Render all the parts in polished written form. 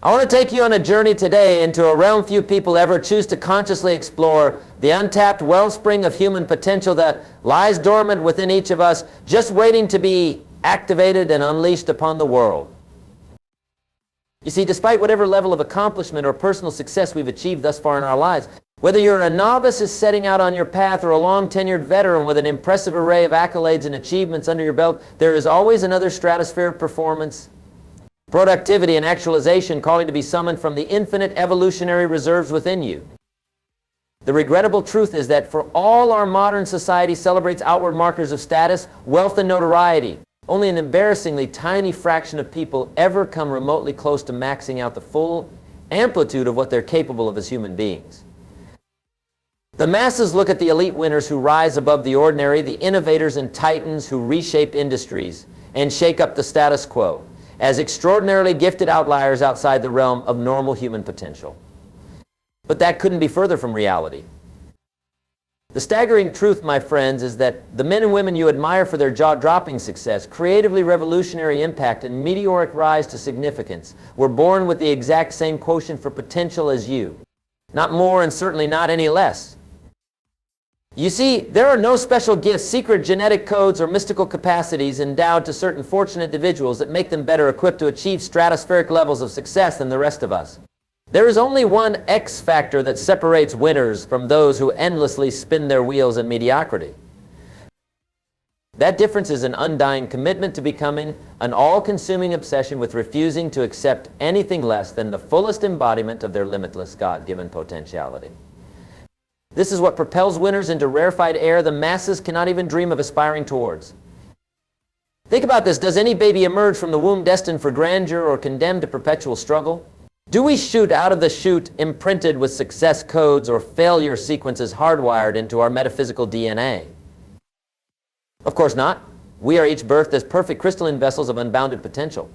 I want to take you on a journey today into a realm few people ever choose to consciously explore, the untapped wellspring of human potential that lies dormant within each of us, just waiting to be activated and unleashed upon the world. You see, despite whatever level of accomplishment or personal success we've achieved thus far in our lives, whether you're a novice is setting out on your path or a long-tenured veteran with an impressive array of accolades and achievements under your belt, there is always another stratosphere of performance, productivity, and actualization calling to be summoned from the infinite evolutionary reserves within you. The regrettable truth is that for all our modern society celebrates outward markers of status, wealth, and notoriety, only an embarrassingly tiny fraction of people ever come remotely close to maxing out the full amplitude of what they're capable of as human beings. The masses look at the elite winners who rise above the ordinary, the innovators and titans who reshape industries and shake up the status quo, as extraordinarily gifted outliers outside the realm of normal human potential. But that couldn't be further from reality. The staggering truth, my friends, is that the men and women you admire for their jaw-dropping success, creatively revolutionary impact, and meteoric rise to significance were born with the exact same quotient for potential as you. Not more and certainly not any less. You see, there are no special gifts, secret genetic codes, or mystical capacities endowed to certain fortunate individuals that make them better equipped to achieve stratospheric levels of success than the rest of us. There is only one X factor that separates winners from those who endlessly spin their wheels in mediocrity. That difference is an undying commitment to becoming an all-consuming obsession with refusing to accept anything less than the fullest embodiment of their limitless God-given potentiality. This is what propels winners into rarefied air the masses cannot even dream of aspiring towards. Think about this. Does any baby emerge from the womb destined for grandeur or condemned to perpetual struggle? Do we shoot out of the chute imprinted with success codes or failure sequences hardwired into our metaphysical DNA? Of course not. We are each birthed as perfect crystalline vessels of unbounded potential.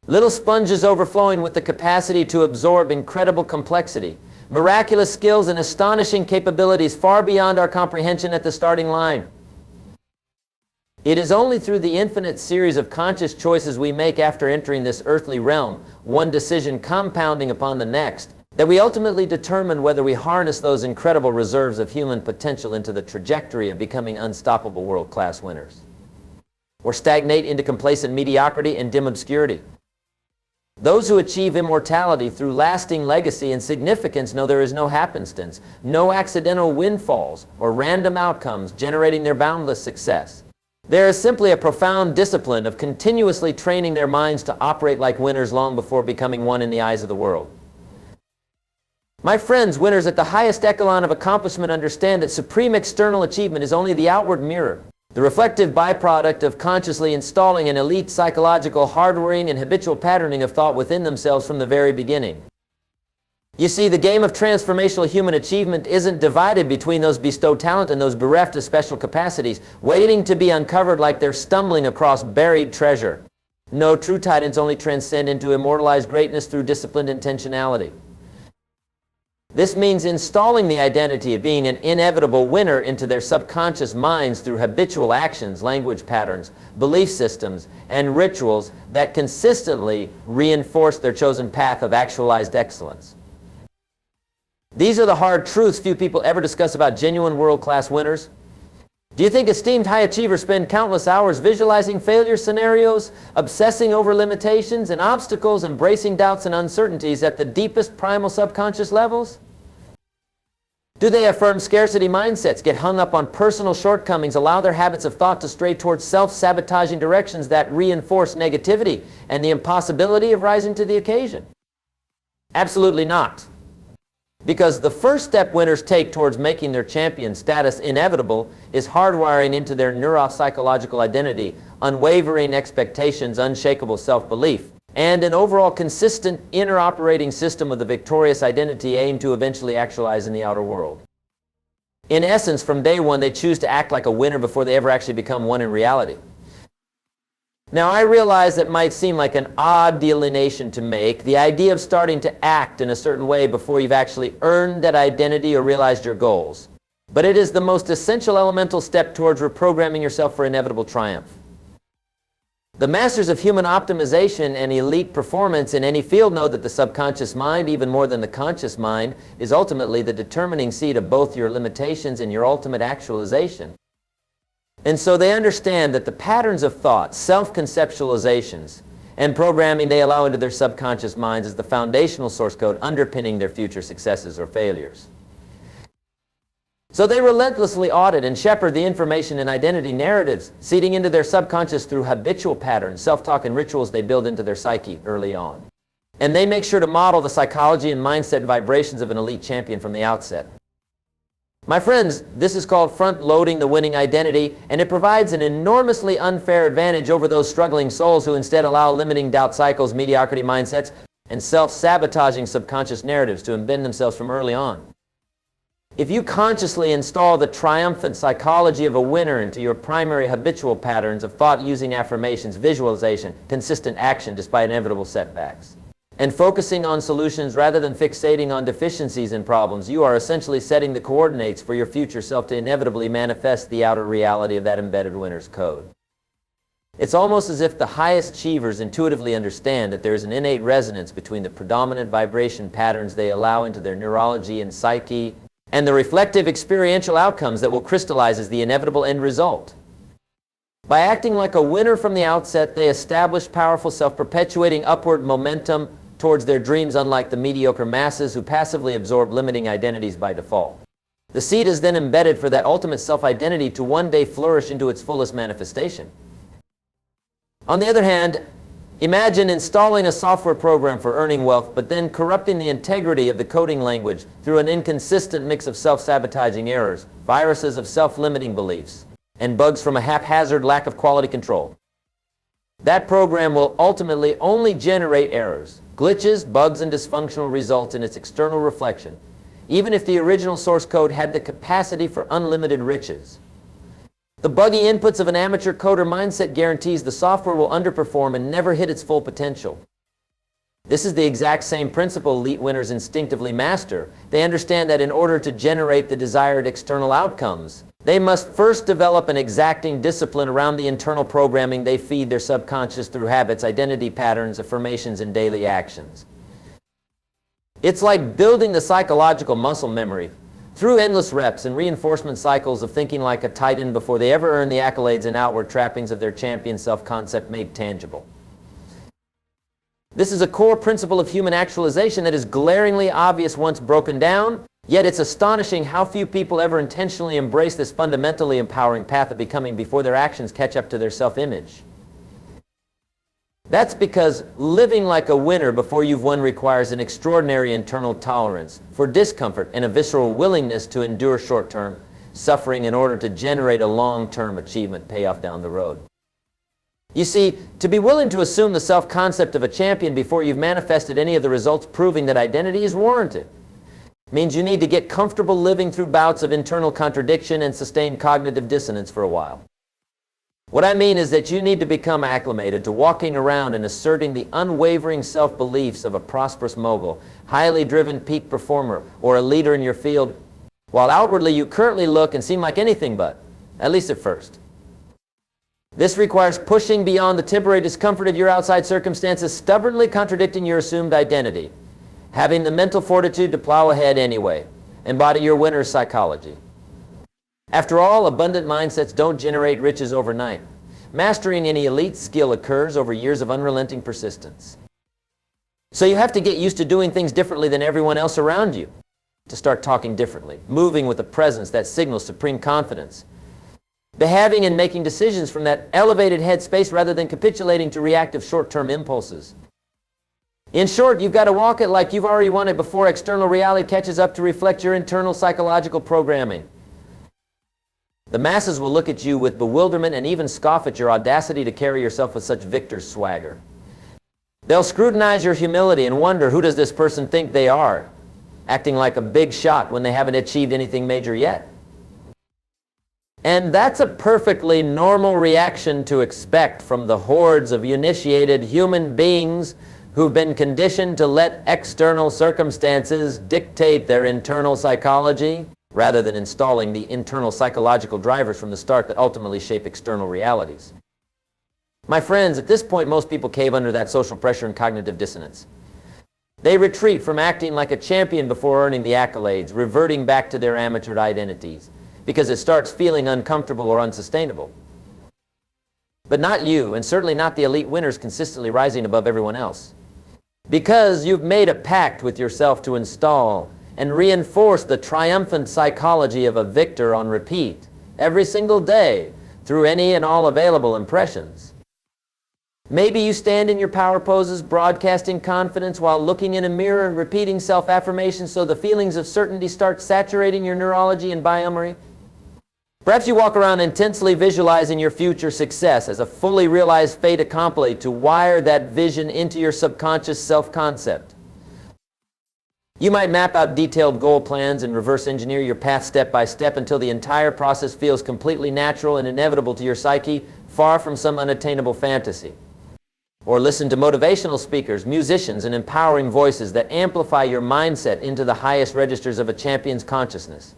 Little sponges overflowing with the capacity to absorb incredible complexity, miraculous skills, and astonishing capabilities far beyond our comprehension at the starting line. It is only through the infinite series of conscious choices we make after entering this earthly realm, one decision compounding upon the next, that we ultimately determine whether we harness those incredible reserves of human potential into the trajectory of becoming unstoppable world-class winners, or stagnate into complacent mediocrity and dim obscurity. Those who achieve immortality through lasting legacy and significance know there is no happenstance, no accidental windfalls or random outcomes generating their boundless success. There is simply a profound discipline of continuously training their minds to operate like winners long before becoming one in the eyes of the world. My friends, winners at the highest echelon of accomplishment understand that supreme external achievement is only the outward mirror, the reflective byproduct of consciously installing an elite psychological hardwiring and habitual patterning of thought within themselves from the very beginning. You see, the game of transformational human achievement isn't divided between those bestowed talent and those bereft of special capacities, waiting to be uncovered like they're stumbling across buried treasure. No, true titans only transcend into immortalized greatness through disciplined intentionality. This means installing the identity of being an inevitable winner into their subconscious minds through habitual actions, language patterns, belief systems, and rituals that consistently reinforce their chosen path of actualized excellence. These are the hard truths few people ever discuss about genuine world-class winners. Do you think esteemed high achievers spend countless hours visualizing failure scenarios, obsessing over limitations and obstacles, embracing doubts and uncertainties at the deepest primal subconscious levels? Do they affirm scarcity mindsets, get hung up on personal shortcomings, allow their habits of thought to stray towards self-sabotaging directions that reinforce negativity and the impossibility of rising to the occasion? Absolutely not. Because the first step winners take towards making their champion status inevitable is hardwiring into their neuropsychological identity unwavering expectations, unshakable self-belief, and an overall consistent inner operating system of the victorious identity aimed to eventually actualize in the outer world. In essence, from day one, they choose to act like a winner before they ever actually become one in reality. Now, I realize that might seem like an odd delineation to make, the idea of starting to act in a certain way before you've actually earned that identity or realized your goals. But it is the most essential elemental step towards reprogramming yourself for inevitable triumph. The masters of human optimization and elite performance in any field know that the subconscious mind, even more than the conscious mind, is ultimately the determining seat of both your limitations and your ultimate actualization. And so they understand that the patterns of thought, self-conceptualizations, and programming they allow into their subconscious minds is the foundational source code underpinning their future successes or failures. So they relentlessly audit and shepherd the information and identity narratives, seeding into their subconscious through habitual patterns, self-talk, and rituals they build into their psyche early on. And they make sure to model the psychology and mindset vibrations of an elite champion from the outset. My friends, this is called front-loading the winning identity, and it provides an enormously unfair advantage over those struggling souls who instead allow limiting doubt cycles, mediocrity mindsets, and self-sabotaging subconscious narratives to embed themselves from early on. If you consciously install the triumphant psychology of a winner into your primary habitual patterns of thought using affirmations, visualization, consistent action despite inevitable setbacks, and focusing on solutions rather than fixating on deficiencies and problems, you are essentially setting the coordinates for your future self to inevitably manifest the outer reality of that embedded winner's code. It's almost as if the highest achievers intuitively understand that there is an innate resonance between the predominant vibration patterns they allow into their neurology and psyche and the reflective experiential outcomes that will crystallize as the inevitable end result. By acting like a winner from the outset, they establish powerful self-perpetuating upward momentum towards their dreams, unlike the mediocre masses who passively absorb limiting identities by default. The seed is then embedded for that ultimate self-identity to one day flourish into its fullest manifestation. On the other hand, imagine installing a software program for earning wealth, but then corrupting the integrity of the coding language through an inconsistent mix of self-sabotaging errors, viruses of self-limiting beliefs, and bugs from a haphazard lack of quality control. That program will ultimately only generate errors, glitches, bugs, and dysfunctional results in its external reflection, even if the original source code had the capacity for unlimited riches. The buggy inputs of an amateur coder mindset guarantees the software will underperform and never hit its full potential. This is the exact same principle elite winners instinctively master. They understand that in order to generate the desired external outcomes, they must first develop an exacting discipline around the internal programming they feed their subconscious through habits, identity patterns, affirmations, and daily actions. It's like building the psychological muscle memory through endless reps and reinforcement cycles of thinking like a titan before they ever earn the accolades and outward trappings of their champion self-concept made tangible. This is a core principle of human actualization that is glaringly obvious once broken down, yet it's astonishing how few people ever intentionally embrace this fundamentally empowering path of becoming before their actions catch up to their self-image. That's because living like a winner before you've won requires an extraordinary internal tolerance for discomfort and a visceral willingness to endure short-term suffering in order to generate a long-term achievement payoff down the road. You see, to be willing to assume the self-concept of a champion before you've manifested any of the results proving that identity is warranted means you need to get comfortable living through bouts of internal contradiction and sustained cognitive dissonance for a while. What I mean is that you need to become acclimated to walking around and asserting the unwavering self-beliefs of a prosperous mogul, highly driven peak performer, or a leader in your field, while outwardly you currently look and seem like anything but, at least at first. This requires pushing beyond the temporary discomfort of your outside circumstances, stubbornly contradicting your assumed identity, having the mental fortitude to plow ahead anyway, embody your winner's psychology. After all, abundant mindsets don't generate riches overnight. Mastering any elite skill occurs over years of unrelenting persistence. So you have to get used to doing things differently than everyone else around you, to start talking differently, moving with a presence that signals supreme confidence, behaving and making decisions from that elevated headspace rather than capitulating to reactive short-term impulses. In short, you've got to walk it like you've already won it before external reality catches up to reflect your internal psychological programming. The masses will look at you with bewilderment and even scoff at your audacity to carry yourself with such victor's swagger. They'll scrutinize your humility and wonder, who does this person think they are, acting like a big shot when they haven't achieved anything major yet. And that's a perfectly normal reaction to expect from the hordes of initiated human beings who've been conditioned to let external circumstances dictate their internal psychology, rather than installing the internal psychological drivers from the start that ultimately shape external realities. My friends, at this point, most people cave under that social pressure and cognitive dissonance. They retreat from acting like a champion before earning the accolades, reverting back to their amateur identities, because it starts feeling uncomfortable or unsustainable. But not you, and certainly not the elite winners consistently rising above everyone else. Because you've made a pact with yourself to install and reinforce the triumphant psychology of a victor on repeat, every single day, through any and all available impressions. Maybe you stand in your power poses, broadcasting confidence while looking in a mirror and repeating self-affirmations so the feelings of certainty start saturating your neurology and biomemory. Perhaps you walk around intensely visualizing your future success as a fully realized fait accompli to wire that vision into your subconscious self-concept. You might map out detailed goal plans and reverse engineer your path step by step until the entire process feels completely natural and inevitable to your psyche, far from some unattainable fantasy. Or listen to motivational speakers, musicians, and empowering voices that amplify your mindset into the highest registers of a champion's consciousness.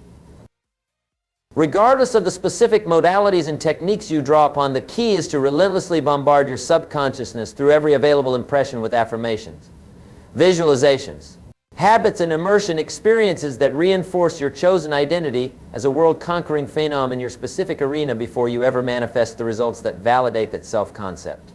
Regardless of the specific modalities and techniques you draw upon, the key is to relentlessly bombard your subconsciousness through every available impression with affirmations, visualizations, habits and immersion experiences that reinforce your chosen identity as a world-conquering phenom in your specific arena before you ever manifest the results that validate that self-concept.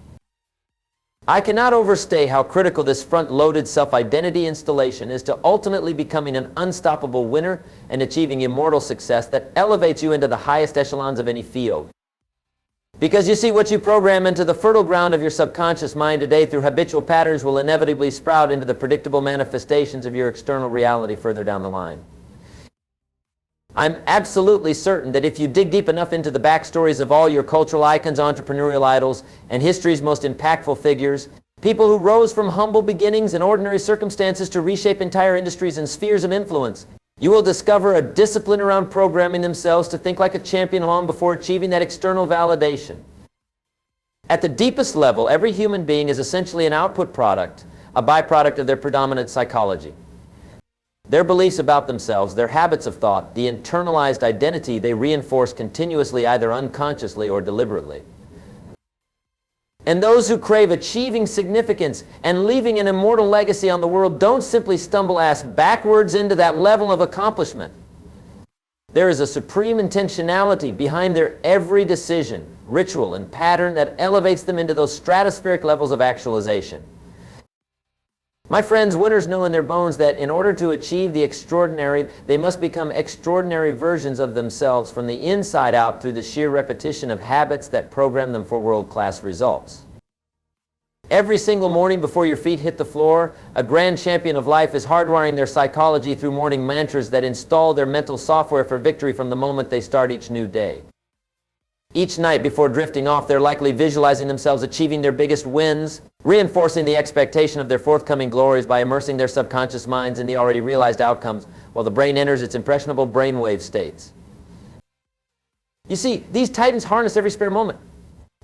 I cannot overstate how critical this front-loaded self-identity installation is to ultimately becoming an unstoppable winner and achieving immortal success that elevates you into the highest echelons of any field. Because you see, what you program into the fertile ground of your subconscious mind today through habitual patterns will inevitably sprout into the predictable manifestations of your external reality further down the line. I'm absolutely certain that if you dig deep enough into the backstories of all your cultural icons, entrepreneurial idols, and history's most impactful figures, people who rose from humble beginnings and ordinary circumstances to reshape entire industries and spheres of influence, you will discover a discipline around programming themselves to think like a champion long before achieving that external validation. At the deepest level, every human being is essentially an output product, a byproduct of their predominant psychology. Their beliefs about themselves, their habits of thought, the internalized identity they reinforce continuously, either unconsciously or deliberately. And those who crave achieving significance and leaving an immortal legacy on the world don't simply stumble ass backwards into that level of accomplishment. There is a supreme intentionality behind their every decision, ritual, and pattern that elevates them into those stratospheric levels of actualization. My friends, winners know in their bones that in order to achieve the extraordinary, they must become extraordinary versions of themselves from the inside out through the sheer repetition of habits that program them for world-class results. Every single morning before your feet hit the floor, a grand champion of life is hardwiring their psychology through morning mantras that install their mental software for victory from the moment they start each new day. Each night before drifting off, they're likely visualizing themselves achieving their biggest wins, reinforcing the expectation of their forthcoming glories by immersing their subconscious minds in the already realized outcomes while the brain enters its impressionable brainwave states. You see, these titans harness every spare moment,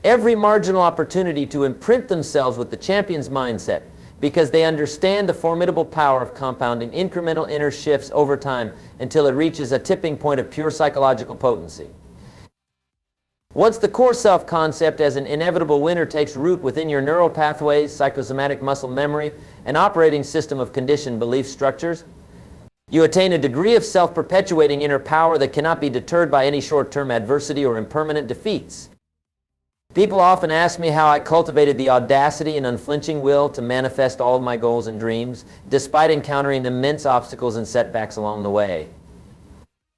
every marginal opportunity to imprint themselves with the champion's mindset, because they understand the formidable power of compounding incremental inner shifts over time until it reaches a tipping point of pure psychological potency. Once the core self-concept as an inevitable winner takes root within your neural pathways, psychosomatic muscle memory, and operating system of conditioned belief structures, you attain a degree of self-perpetuating inner power that cannot be deterred by any short-term adversity or impermanent defeats. People often ask me how I cultivated the audacity and unflinching will to manifest all of my goals and dreams, despite encountering immense obstacles and setbacks along the way.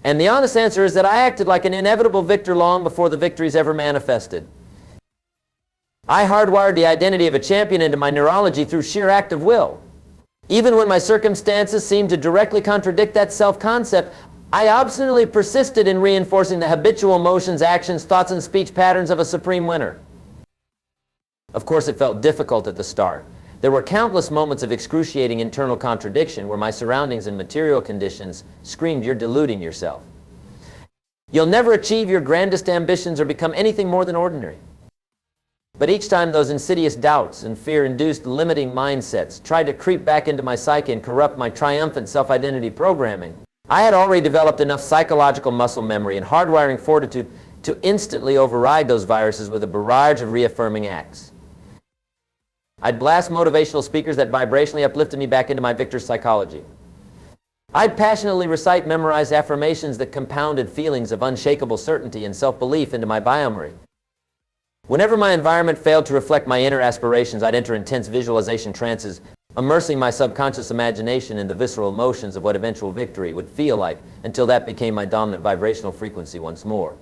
And the honest answer is that I acted like an inevitable victor long before the victories ever manifested. I hardwired the identity of a champion into my neurology through sheer act of will. Even when my circumstances seemed to directly contradict that self-concept, I obstinately persisted in reinforcing the habitual motions, actions, thoughts, and speech patterns of a supreme winner. Of course, it felt difficult at the start. There were countless moments of excruciating internal contradiction where my surroundings and material conditions screamed, "You're deluding yourself. You'll never achieve your grandest ambitions or become anything more than ordinary." But each time those insidious doubts and fear-induced limiting mindsets tried to creep back into my psyche and corrupt my triumphant self-identity programming, I had already developed enough psychological muscle memory and hardwiring fortitude to instantly override those viruses with a barrage of reaffirming acts. I'd blast motivational speakers that vibrationally uplifted me back into my victor's psychology. I'd passionately recite memorized affirmations that compounded feelings of unshakable certainty and self-belief into my biomemory. Whenever my environment failed to reflect my inner aspirations, I'd enter intense visualization trances, immersing my subconscious imagination in the visceral emotions of what eventual victory would feel like, until that became my dominant vibrational frequency once more.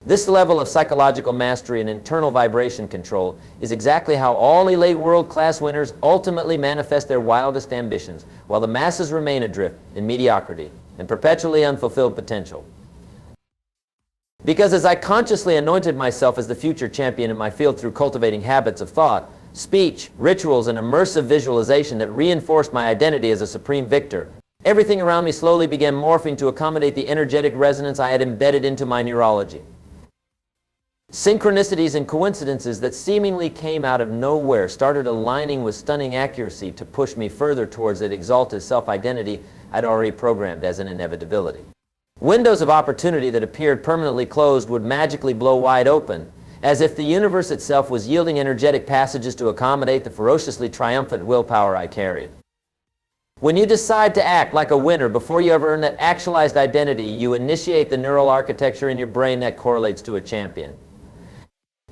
This level of psychological mastery and internal vibration control is exactly how all elite world-class winners ultimately manifest their wildest ambitions, while the masses remain adrift in mediocrity and perpetually unfulfilled potential. Because as I consciously anointed myself as the future champion in my field through cultivating habits of thought, speech, rituals, and immersive visualization that reinforced my identity as a supreme victor, everything around me slowly began morphing to accommodate the energetic resonance I had embedded into my neurology. Synchronicities and coincidences that seemingly came out of nowhere started aligning with stunning accuracy to push me further towards that exalted self-identity I'd already programmed as an inevitability. Windows of opportunity that appeared permanently closed would magically blow wide open, as if the universe itself was yielding energetic passages to accommodate the ferociously triumphant willpower I carried. When you decide to act like a winner before you ever earn that actualized identity, you initiate the neural architecture in your brain that correlates to a champion.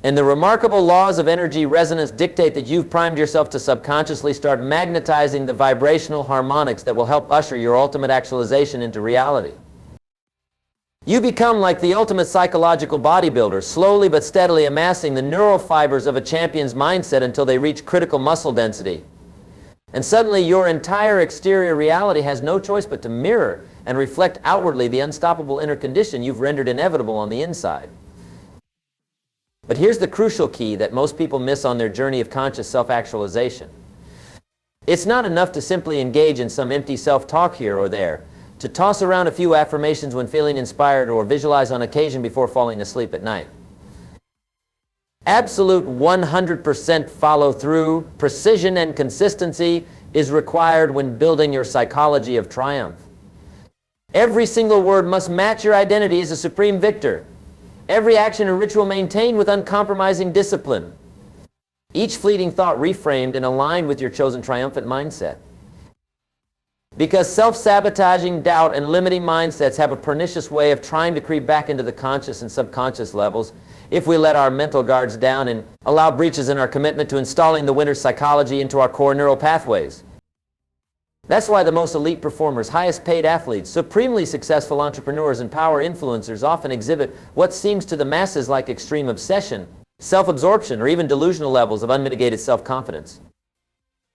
And the remarkable laws of energy resonance dictate that you've primed yourself to subconsciously start magnetizing the vibrational harmonics that will help usher your ultimate actualization into reality. You become like the ultimate psychological bodybuilder, slowly but steadily amassing the neural fibers of a champion's mindset until they reach critical muscle density. And suddenly your entire exterior reality has no choice but to mirror and reflect outwardly the unstoppable inner condition you've rendered inevitable on the inside. But here's the crucial key that most people miss on their journey of conscious self-actualization. It's not enough to simply engage in some empty self-talk here or there, to toss around a few affirmations when feeling inspired or visualize on occasion before falling asleep at night. Absolute 100% follow-through, precision, and consistency is required when building your psychology of triumph. Every single word must match your identity as a supreme victor. Every action and ritual maintained with uncompromising discipline. Each fleeting thought reframed and aligned with your chosen triumphant mindset. Because self-sabotaging, doubt, and limiting mindsets have a pernicious way of trying to creep back into the conscious and subconscious levels if we let our mental guards down and allow breaches in our commitment to installing the winner's psychology into our core neural pathways. That's why the most elite performers, highest paid athletes, supremely successful entrepreneurs, and power influencers often exhibit what seems to the masses like extreme obsession, self-absorption, or even delusional levels of unmitigated self-confidence.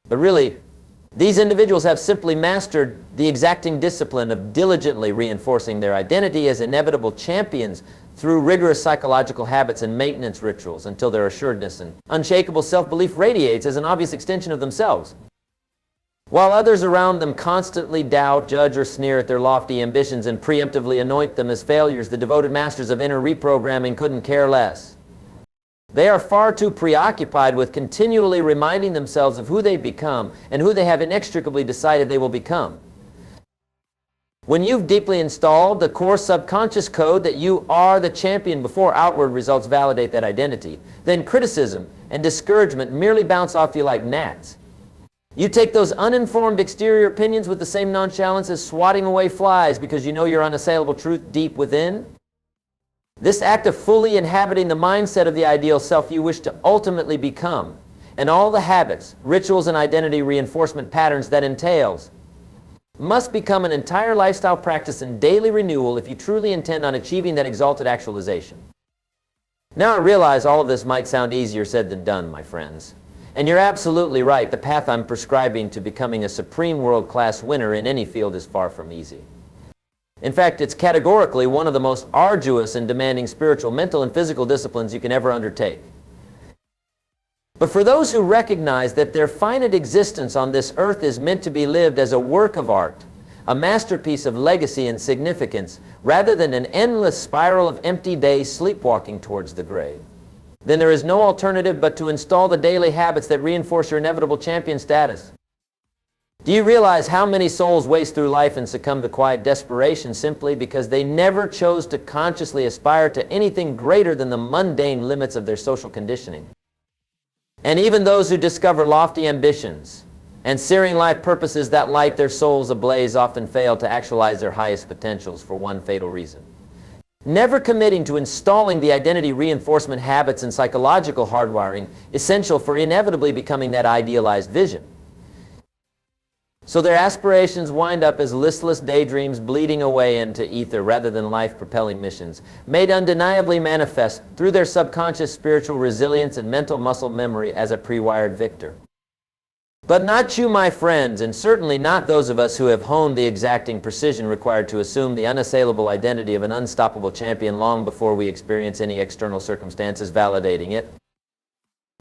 But really, these individuals have simply mastered the exacting discipline of diligently reinforcing their identity as inevitable champions through rigorous psychological habits and maintenance rituals until their assuredness and unshakable self-belief radiates as an obvious extension of themselves. While others around them constantly doubt, judge, or sneer at their lofty ambitions and preemptively anoint them as failures, the devoted masters of inner reprogramming couldn't care less. They are far too preoccupied with continually reminding themselves of who they've become and who they have inextricably decided they will become. When you've deeply installed the core subconscious code that you are the champion before outward results validate that identity, then criticism and discouragement merely bounce off you like gnats. You take those uninformed exterior opinions with the same nonchalance as swatting away flies because you know your unassailable truth deep within. This act of fully inhabiting the mindset of the ideal self you wish to ultimately become, and all the habits, rituals, and identity reinforcement patterns that entails, must become an entire lifestyle practice and daily renewal if you truly intend on achieving that exalted actualization. Now I realize all of this might sound easier said than done, my friends. And you're absolutely right, the path I'm prescribing to becoming a supreme world-class winner in any field is far from easy. In fact, it's categorically one of the most arduous and demanding spiritual, mental, and physical disciplines you can ever undertake. But for those who recognize that their finite existence on this earth is meant to be lived as a work of art, a masterpiece of legacy and significance, rather than an endless spiral of empty days sleepwalking towards the grave, then there is no alternative but to install the daily habits that reinforce your inevitable champion status. Do you realize how many souls waste through life and succumb to quiet desperation simply because they never chose to consciously aspire to anything greater than the mundane limits of their social conditioning? And even those who discover lofty ambitions and searing life purposes that light their souls ablaze often fail to actualize their highest potentials for one fatal reason: never committing to installing the identity reinforcement habits and psychological hardwiring essential for inevitably becoming that idealized vision. So their aspirations wind up as listless daydreams bleeding away into ether rather than life-propelling missions, made undeniably manifest through their subconscious spiritual resilience and mental muscle memory as a pre-wired victor. But not you, my friends, and certainly not those of us who have honed the exacting precision required to assume the unassailable identity of an unstoppable champion long before we experience any external circumstances validating it.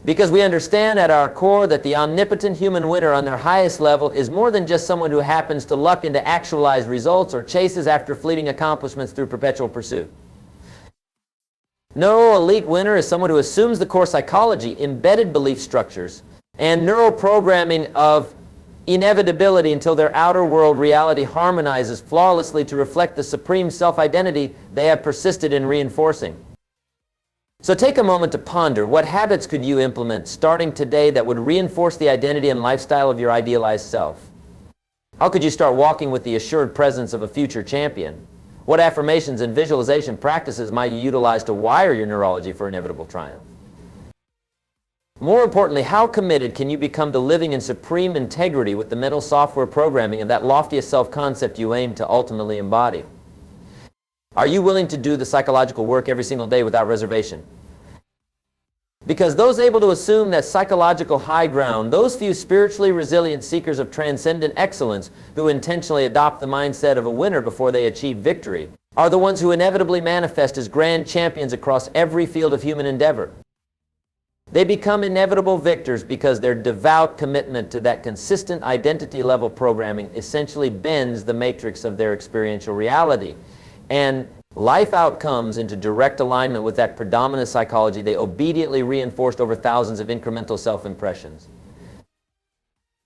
Because we understand at our core that the omnipotent human winner on their highest level is more than just someone who happens to luck into actualized results or chases after fleeting accomplishments through perpetual pursuit. No, elite winner is someone who assumes the core psychology, embedded belief structures, and neural programming of inevitability until their outer world reality harmonizes flawlessly to reflect the supreme self-identity they have persisted in reinforcing. So take a moment to ponder, what habits could you implement starting today that would reinforce the identity and lifestyle of your idealized self? How could you start walking with the assured presence of a future champion? What affirmations and visualization practices might you utilize to wire your neurology for inevitable triumph? More importantly, how committed can you become to living in supreme integrity with the mental software programming of that loftiest self-concept you aim to ultimately embody? Are you willing to do the psychological work every single day without reservation? Because those able to assume that psychological high ground, those few spiritually resilient seekers of transcendent excellence who intentionally adopt the mindset of a winner before they achieve victory, are the ones who inevitably manifest as grand champions across every field of human endeavor. They become inevitable victors because their devout commitment to that consistent identity level programming essentially bends the matrix of their experiential reality, and life outcomes into direct alignment with that predominant psychology they obediently reinforced over thousands of incremental self-impressions.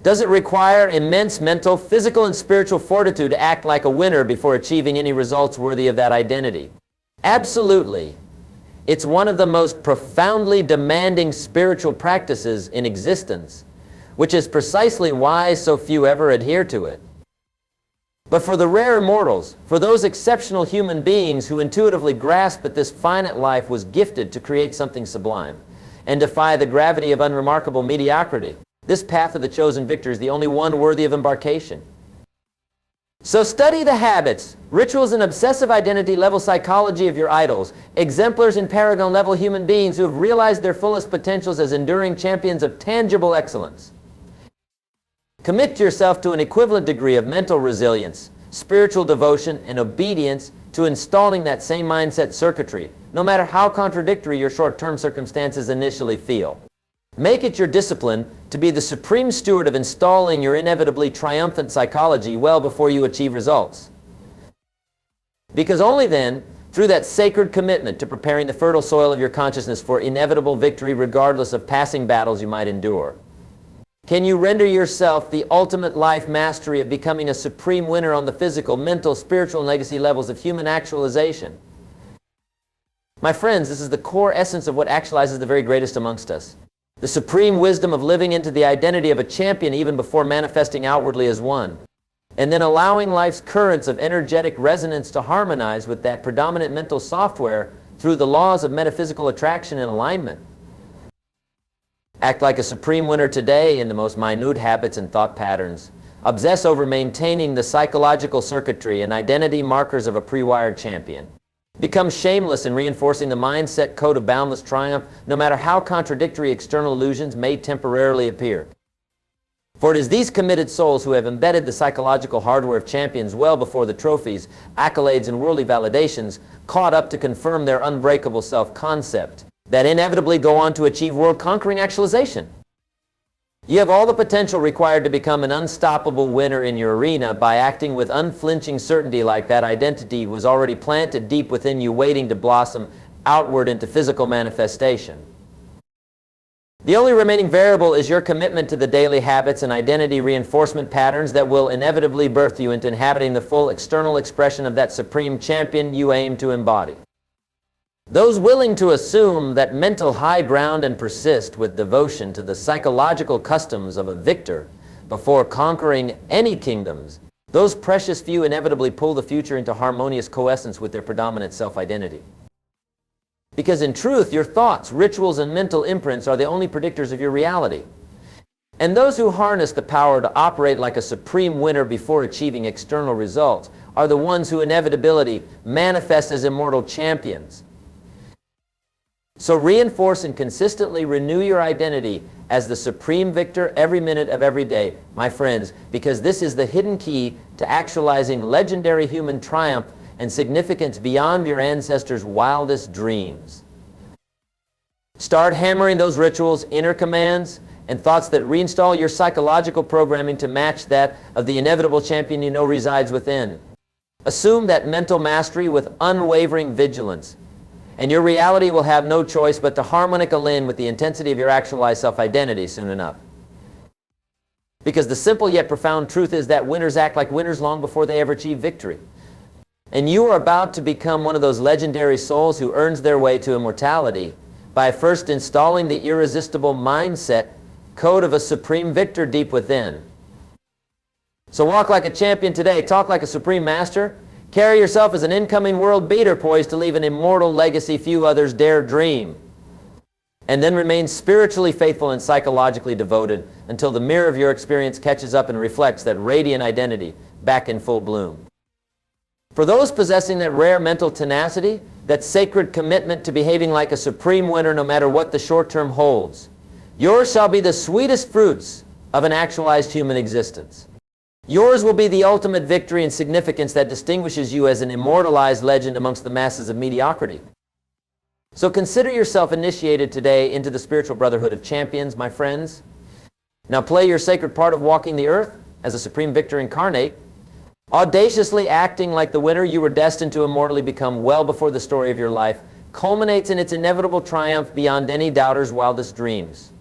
Does it require immense mental, physical, and spiritual fortitude to act like a winner before achieving any results worthy of that identity? Absolutely. It's one of the most profoundly demanding spiritual practices in existence, which is precisely why so few ever adhere to it. But for the rare mortals, for those exceptional human beings who intuitively grasp that this finite life was gifted to create something sublime and defy the gravity of unremarkable mediocrity, this path of the chosen victor is the only one worthy of embarkation. So study the habits, rituals, and obsessive identity level psychology of your idols, exemplars and paragon level human beings who have realized their fullest potentials as enduring champions of tangible excellence. Commit yourself to an equivalent degree of mental resilience, spiritual devotion, and obedience to installing that same mindset circuitry, no matter how contradictory your short-term circumstances initially feel. Make it your discipline to be the supreme steward of installing your inevitably triumphant psychology well before you achieve results. Because only then, through that sacred commitment to preparing the fertile soil of your consciousness for inevitable victory regardless of passing battles you might endure, can you render yourself the ultimate life mastery of becoming a supreme winner on the physical, mental, spiritual, and legacy levels of human actualization. My friends, this is the core essence of what actualizes the very greatest amongst us. The supreme wisdom of living into the identity of a champion even before manifesting outwardly as one, and then allowing life's currents of energetic resonance to harmonize with that predominant mental software through the laws of metaphysical attraction and alignment. Act like a supreme winner today in the most minute habits and thought patterns. Obsess over maintaining the psychological circuitry and identity markers of a pre-wired champion. Become shameless in reinforcing the mindset code of boundless triumph, no matter how contradictory external illusions may temporarily appear. For it is these committed souls who have embedded the psychological hardware of champions well before the trophies, accolades, and worldly validations caught up to confirm their unbreakable self-concept that inevitably go on to achieve world-conquering actualization. You have all the potential required to become an unstoppable winner in your arena by acting with unflinching certainty like that identity was already planted deep within you, waiting to blossom outward into physical manifestation. The only remaining variable is your commitment to the daily habits and identity reinforcement patterns that will inevitably birth you into inhabiting the full external expression of that supreme champion you aim to embody. Those willing to assume that mental high ground and persist with devotion to the psychological customs of a victor before conquering any kingdoms, those precious few inevitably pull the future into harmonious coessence with their predominant self-identity. Because in truth, your thoughts, rituals, and mental imprints are the only predictors of your reality. And those who harness the power to operate like a supreme winner before achieving external results are the ones who inevitably manifest as immortal champions. So reinforce and consistently renew your identity as the supreme victor every minute of every day, my friends, because this is the hidden key to actualizing legendary human triumph and significance beyond your ancestors' wildest dreams. Start hammering those rituals, inner commands, and thoughts that reinstall your psychological programming to match that of the inevitable champion you know resides within. Assume that mental mastery with unwavering vigilance, and your reality will have no choice but to harmonically in with the intensity of your actualized self-identity soon enough. Because the simple yet profound truth is that winners act like winners long before they ever achieve victory. And you are about to become one of those legendary souls who earns their way to immortality by first installing the irresistible mindset code of a supreme victor deep within. So walk like a champion today, talk like a supreme master, carry yourself as an incoming world beater poised to leave an immortal legacy few others dare dream. And then remain spiritually faithful and psychologically devoted until the mirror of your experience catches up and reflects that radiant identity back in full bloom. For those possessing that rare mental tenacity, that sacred commitment to behaving like a supreme winner no matter what the short term holds, yours shall be the sweetest fruits of an actualized human existence. Yours will be the ultimate victory and significance that distinguishes you as an immortalized legend amongst the masses of mediocrity. So consider yourself initiated today into the spiritual brotherhood of champions, my friends. Now play your sacred part of walking the earth as a supreme victor incarnate, audaciously acting like the winner you were destined to immortally become well before the story of your life culminates in its inevitable triumph beyond any doubter's wildest dreams.